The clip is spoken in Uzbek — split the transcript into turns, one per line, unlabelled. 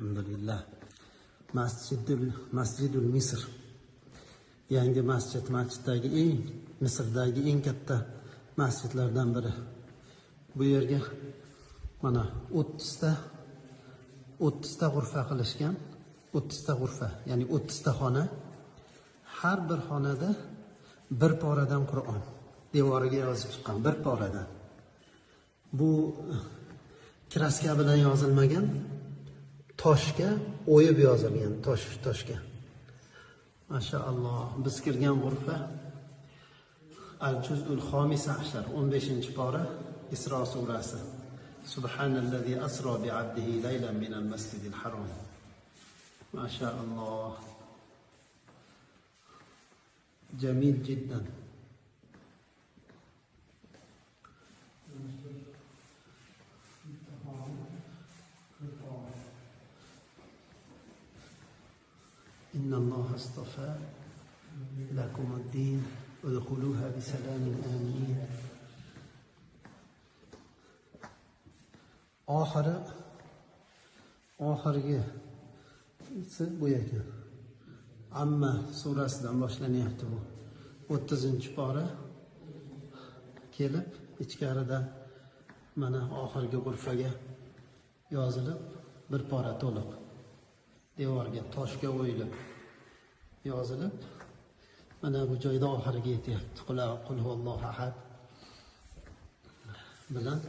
Alhamdulillah. Masjidul Misr. Yangi masjiddagi Misrdagi eng katta masjidlardan biri. Bu yerga mana 30 ta g'urfa qilishgan. 30 ta g'urfa, ya'ni 30 ta xona. Har bir xonada bir poradan Qur'on devoriga yozib chiqqan, bir poradan. Bu kraska bilan yozilmagan, toshga o'yib yozilgan, toshga. Mashaalloh, biz kirgan g'urfa Al-Juz'ul Xomisa ashar, 15-pora, Isro surasi. Subhanallazi asro bi 'abdihi laylan minal masjidil harom. Mashaalloh. Jamil jiddan. إن الله اصطفى لكم الدين ادخلوها بسلام آمنين. oxirgi bu ekan. Amma surasidan boshlanyapti bu. 30-pora kelib, ichkarida mana oxirgi g'urfaga yozilib, bir pora to'liq devorga toshga o'yilib yozilib, mana bu joyda oxiriga yetyapti. Qul huvallohu ahad bilan